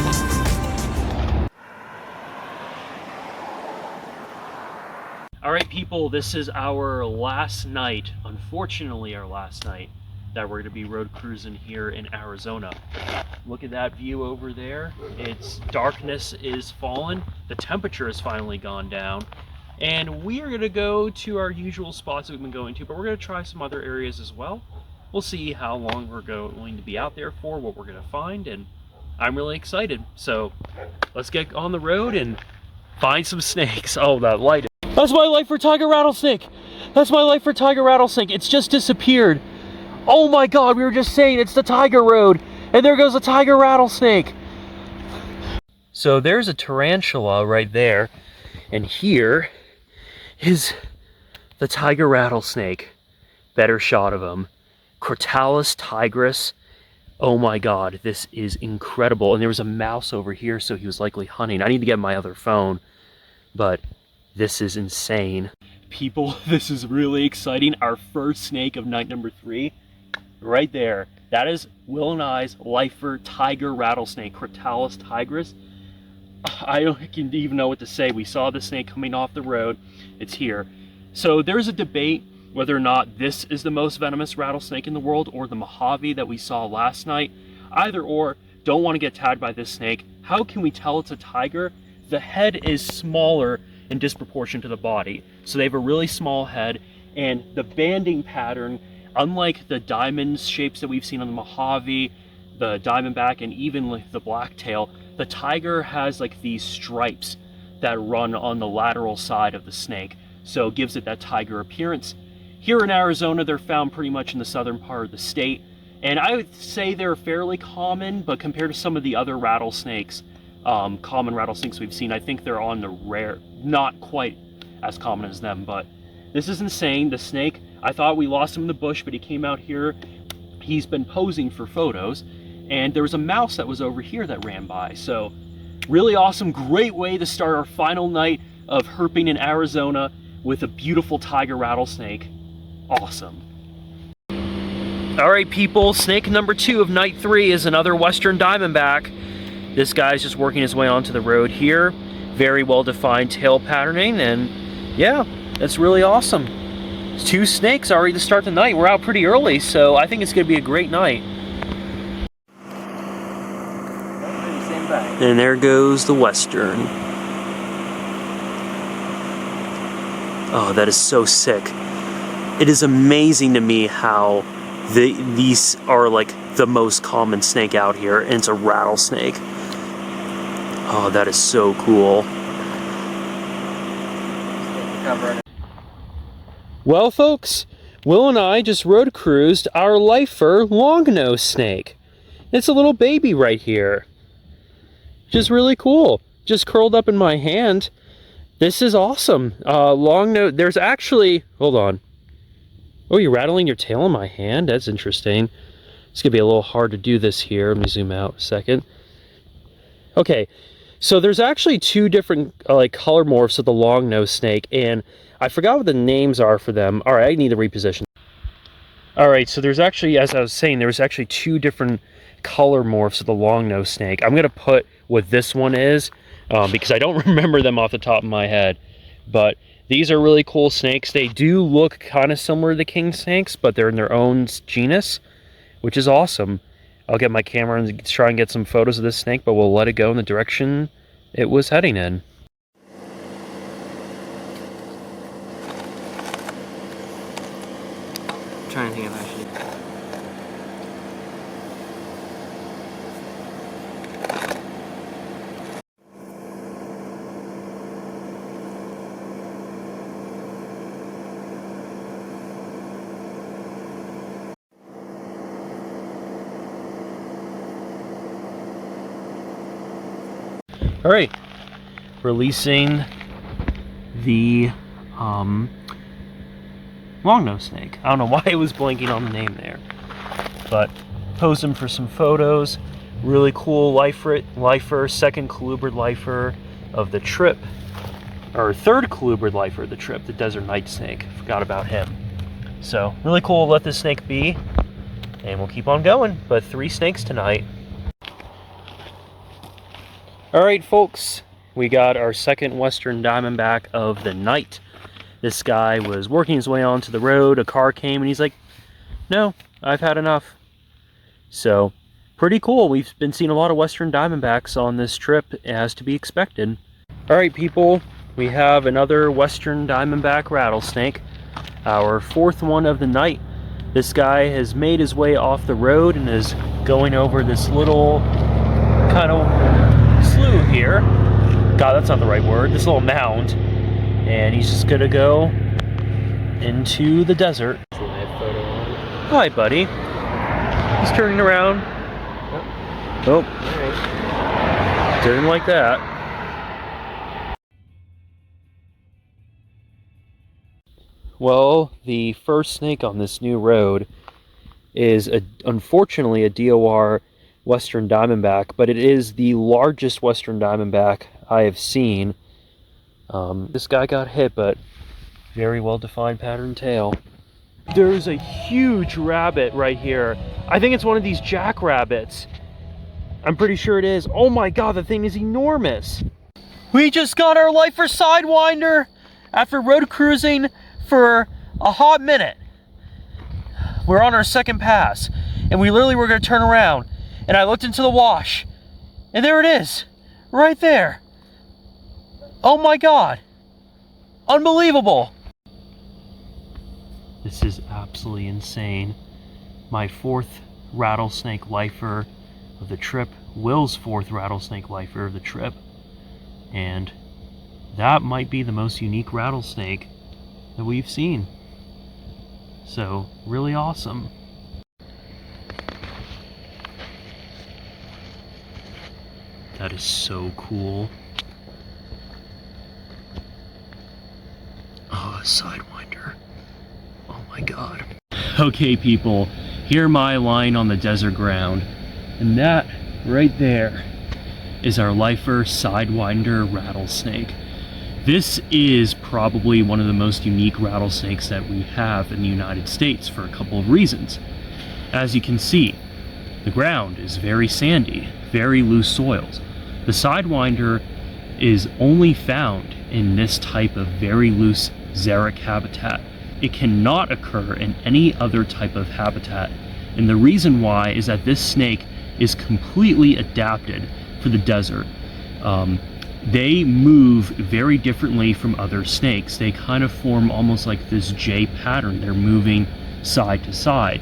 All right, people, this is our last night, unfortunately our last night, that we're gonna be road cruising here in Arizona. Look at that view over there. It's darkness is fallen. The temperature has finally gone down. And we are gonna go to our usual spots that we've been going to, but we're gonna try some other areas as well. We'll see how long we're going to be out there for, what we're gonna find, and I'm really excited. So let's get on the road and find some snakes. Oh, that light. That's my life for tiger rattlesnake. That's my life for tiger rattlesnake. It's just disappeared. Oh my God, we were just saying it's the tiger road, and there goes a tiger rattlesnake. So there's a tarantula right there, and here is the tiger rattlesnake. Better shot of him. Crotalus tigris. Oh my God, this is incredible. And there was a mouse over here, so he was likely hunting. I need to get my other phone, but this is insane. People, this is really exciting. Our first snake of night number 3, right there. That is Will and I's lifer tiger rattlesnake, Crotalus tigris. I don't even know what to say. We saw the snake coming off the road. It's here. So there's a debate whether or not this is the most venomous rattlesnake in the world or the Mojave that we saw last night. Either or, don't want to get tagged by this snake. How can we tell it's a tiger? The head is smaller in disproportion to the body. So they have a really small head, and the banding pattern, unlike the diamond shapes that we've seen on the Mojave, the diamondback, and even like the blacktail, the tiger has like these stripes that run on the lateral side of the snake. So it gives it that tiger appearance. Here in Arizona, they're found pretty much in the southern part of the state. And I would say they're fairly common, but compared to some of the other rattlesnakes, common rattlesnakes we've seen, I think they're on the rare, not quite as common as them. But this is insane. The snake, I thought we lost him in the bush, but he came out here. He's been posing for photos, and there was a mouse that was over here that ran by. So really awesome, great way to start our final night of herping in Arizona with a beautiful tiger rattlesnake. Awesome. All right, people, snake number 2 of night 3 is another western diamondback. This guy's just working his way onto the road here. Very well-defined tail patterning, and yeah, that's really awesome. 2 snakes already to start the night. We're out pretty early, so I think it's gonna be a great night. And there goes the western. Oh, that is so sick. It is amazing to me how these are like the most common snake out here, and it's a rattlesnake. Oh, that is so cool. Well, folks, Will and I just road cruised our lifer longnose snake. It's a little baby right here. Just really cool. Just curled up in my hand. This is awesome. Longnose, there's actually, hold on. Oh, you're rattling your tail in my hand? That's interesting. It's gonna be a little hard to do this here. Let me zoom out a second. Okay, so there's actually 2 different like color morphs of the longnose snake, and I forgot what the names are for them. All right, I need to reposition. All right, so there's actually, as I was saying, there's actually 2 different color morphs of the longnose snake. I'm gonna put what this one is because I don't remember them off the top of my head, but these are really cool snakes. They do look kind of similar to the king snakes, but they're in their own genus, which is awesome. I'll get my camera and try and get some photos of this snake, but we'll let it go in the direction it was heading in. I'm trying to think if I should. All right, releasing the longnose snake. I don't know why it was blinking on the name there, but posed him for some photos. Really cool lifer, second colubrid lifer of the trip, or third colubrid lifer of the trip, the desert night snake. Forgot about him. So really cool. Let this snake be, and we'll keep on going. But 3 snakes tonight. All right, folks, we got our second western diamondback of the night. This guy was working his way onto the road, a car came, and he's like, no, I've had enough. So, pretty cool. We've been seeing a lot of western diamondbacks on this trip, as to be expected. Alright people, we have another western diamondback rattlesnake, our fourth one of the night. This guy has made his way off the road and is going over this little kind of slough here. God, that's not the right word. This little mound. And he's just gonna go into the desert. Hi, buddy. He's turning around. Oh, didn't like that. Well, the first snake on this new road is unfortunately a DOR western diamondback, but it is the largest western diamondback I have seen. This guy got hit, but very well defined pattern tail. There's a huge rabbit right here. I think it's one of these jackrabbits. I'm pretty sure it is. Oh my god, the thing is enormous. We just got our lifer sidewinder after road cruising for a hot minute. We're on our second pass, and we literally were going to turn around, and I looked into the wash, and there it is, right there. Oh my god. Unbelievable. This is absolutely insane. My fourth rattlesnake lifer of the trip, Will's fourth rattlesnake lifer of the trip, and that might be the most unique rattlesnake that we've seen. So, really awesome. That is so cool. Oh, a sidewinder. Oh my god. Okay people, here my line on the desert ground, and that right there is our lifer sidewinder rattlesnake. This is probably one of the most unique rattlesnakes that we have in the United States for a couple of reasons. As you can see, the ground is very sandy, very loose soils. The sidewinder is only found in this type of very loose xeric habitat. It cannot occur in any other type of habitat, and the reason why is that this snake is completely adapted for the desert. They move very differently from other snakes. They kind of form almost like this J pattern. They're moving side to side,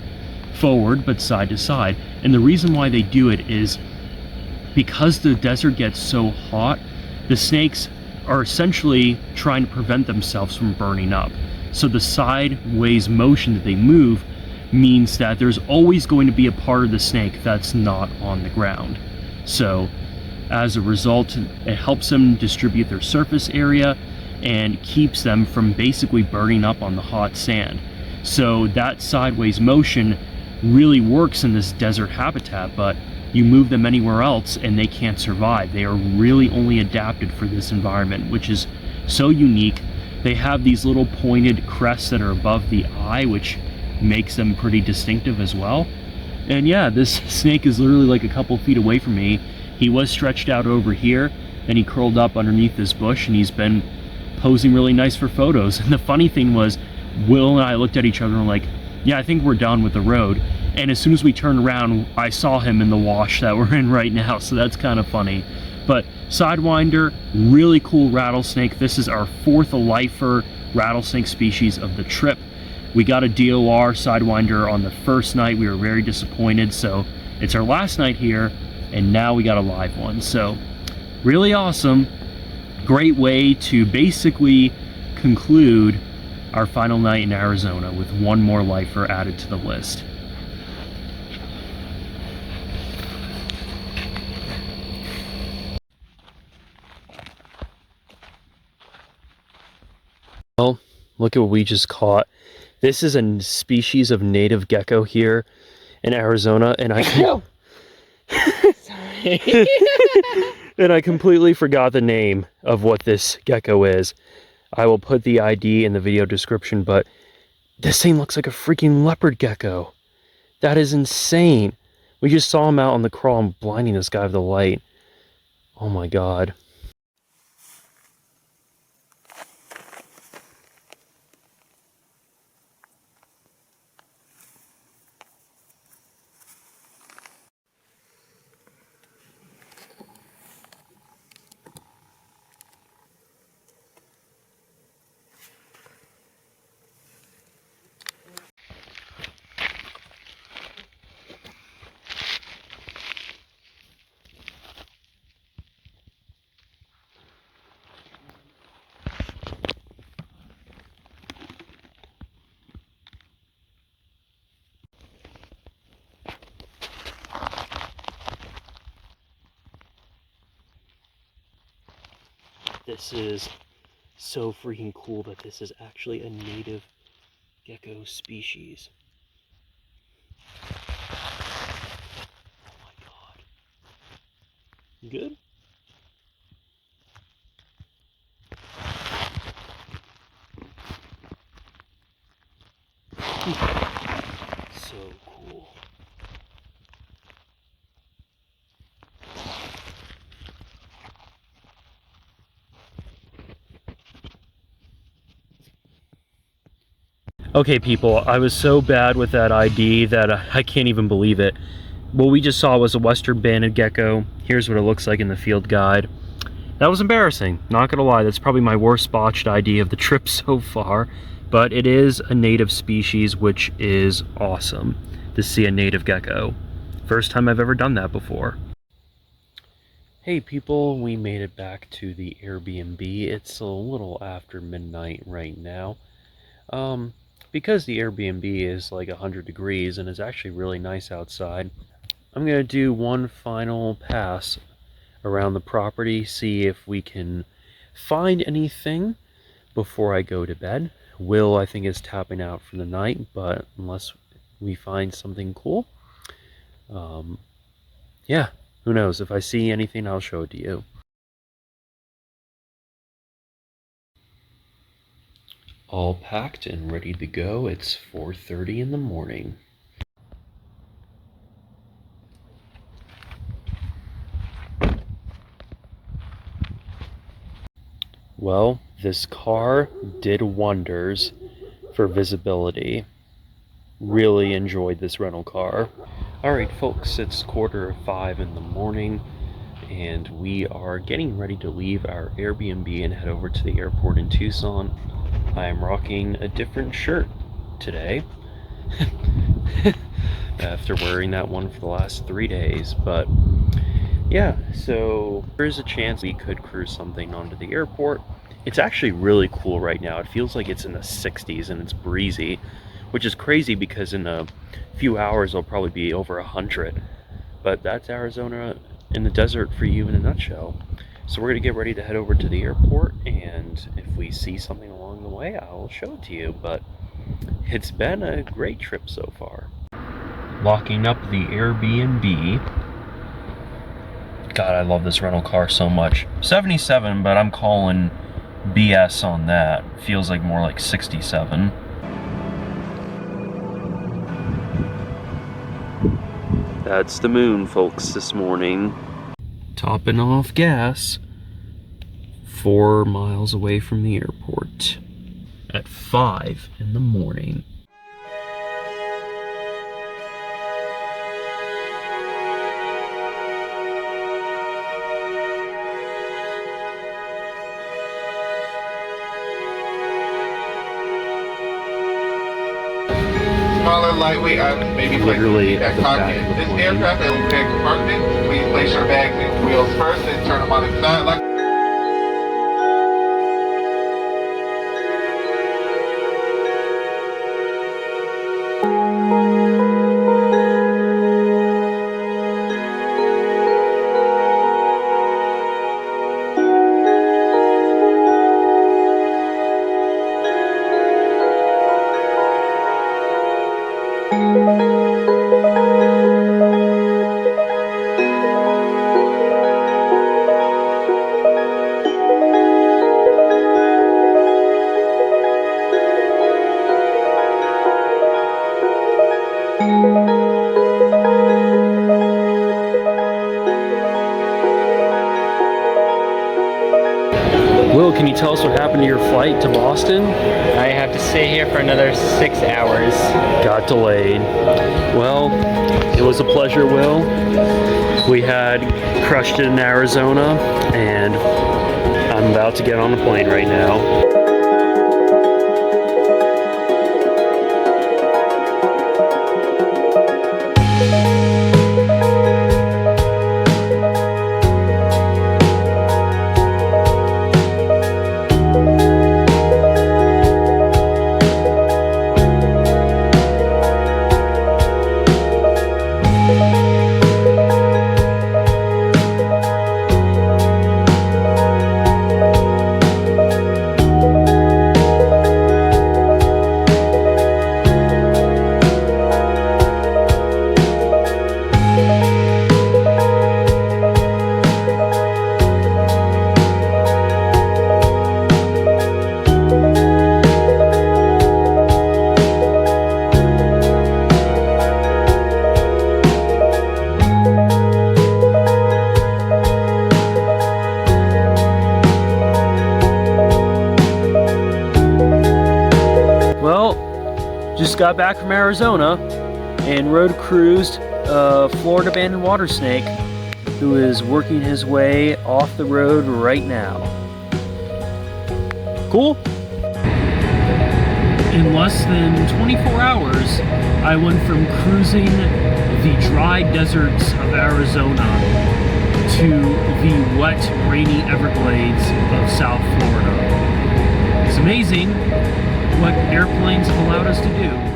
forward but side to side. And the reason why they do it is because the desert gets so hot, the snakes are essentially trying to prevent themselves from burning up. So the sideways motion that they move means that there's always going to be a part of the snake that's not on the ground. So as a result, it helps them distribute their surface area and keeps them from basically burning up on the hot sand. So that sideways motion really works in this desert habitat, but you move them anywhere else and they can't survive. They are really only adapted for this environment, which is so unique. They have these little pointed crests that are above the eye, which makes them pretty distinctive as well. And yeah, this snake is literally like a couple feet away from me. He was stretched out over here, and he curled up underneath this bush, and he's been posing really nice for photos. And the funny thing was, Will and I looked at each other and were like, yeah, I think we're done with the road. And as soon as we turned around, I saw him in the wash that we're in right now, so that's kind of funny. But sidewinder, really cool rattlesnake. This is our fourth lifer rattlesnake species of the trip. We got a DOR sidewinder on the first night. We were very disappointed, so it's our last night here, and now we got a live one. So really awesome. Great way to basically conclude our final night in Arizona with one more lifer added to the list. Well, look at what we just caught. This is a species of native gecko here in Arizona, and I and I completely forgot the name of what this gecko is. I will put the ID in the video description, but this thing looks like a freaking leopard gecko. That is insane. We just saw him out on the crawl and blinding this guy with the light. Oh my god. This is so freaking cool that this is actually a native gecko species. Oh my god. Good? So cool. Okay, people, I was so bad with that ID that I can't even believe it. What we just saw was a western banded gecko. Here's what it looks like in the field guide. That was embarrassing, not gonna lie. That's probably my worst botched ID of the trip so far, but it is a native species, which is awesome to see a native gecko. First time I've ever done that before. Hey people, we made it back to the Airbnb. It's a little after midnight right now. Because the Airbnb is like 100 degrees and it's actually really nice outside, I'm gonna do one final pass around the property, see if we can find anything before I go to bed. Will, I think, is tapping out for the night, but unless we find something cool, yeah, who knows? If I see anything, I'll show it to you. All packed and ready to go. It's 4:30 in the morning. Well, this car did wonders for visibility. Really enjoyed this rental car. Alright folks, it's 4:45 in the morning and we are getting ready to leave our Airbnb and head over to the airport in Tucson. I am rocking a different shirt today after wearing that one for the last 3 days, but yeah, so there's a chance we could cruise something onto the airport. It's actually really cool right now. It feels like it's in the 60s and it's breezy, which is crazy because in a few hours it'll probably be over 100. But that's Arizona in the desert for you in a nutshell. So we're gonna get ready to head over to the airport, and if we see something along the way, I'll show it to you. But it's been a great trip so far. Locking up the Airbnb. God, I love this rental car so much. 77, but I'm calling BS on that. Feels like more like 67. That's the moon, folks, this morning. Topping off gas. 4 miles away from the airport. At 5 in the morning. Smaller, lightweight items may be placed Literally in at that the back cockpit. of the This plane. aircraft has a bag compartment. Please place your bags and wheels first and turn them on its side like Will, can you tell us what happened to your flight to Boston? I have to stay here for another 6 hours. Got delayed. Well, it was a pleasure, Will. We had crushed it in Arizona, and I'm about to get on a plane right now. Just got back from Arizona and road cruised a Florida abandoned water snake who is working his way off the road right now. Cool? In less than 24 hours, I went from cruising the dry deserts of Arizona to the wet, rainy Everglades of South Florida. It's amazing what airplanes have allowed us to do.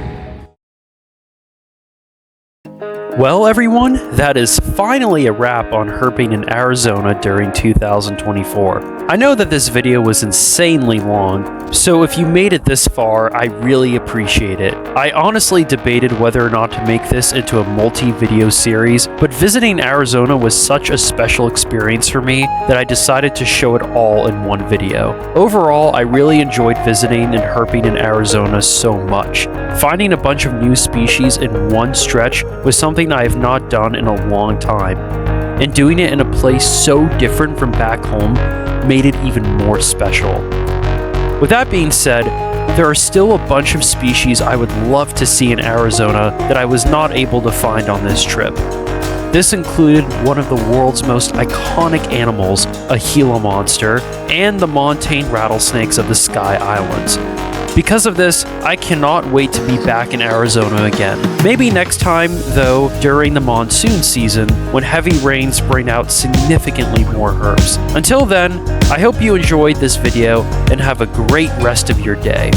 Well, everyone, that is finally a wrap on herping in Arizona during 2024. I know that this video was insanely long, so if you made it this far, I really appreciate it. I honestly debated whether or not to make this into a multi-video series, but visiting Arizona was such a special experience for me that I decided to show it all in one video. Overall, I really enjoyed visiting and herping in Arizona so much. Finding a bunch of new species in one stretch was something I have not done in a long time, and doing it in a place so different from back home made it even more special. With that being said, there are still a bunch of species I would love to see in Arizona that I was not able to find on this trip. This included one of the world's most iconic animals, a Gila monster, and the montane rattlesnakes of the Sky Islands. Because of this, I cannot wait to be back in Arizona again. Maybe next time, though, during the monsoon season, when heavy rains bring out significantly more herps. Until then, I hope you enjoyed this video and have a great rest of your day.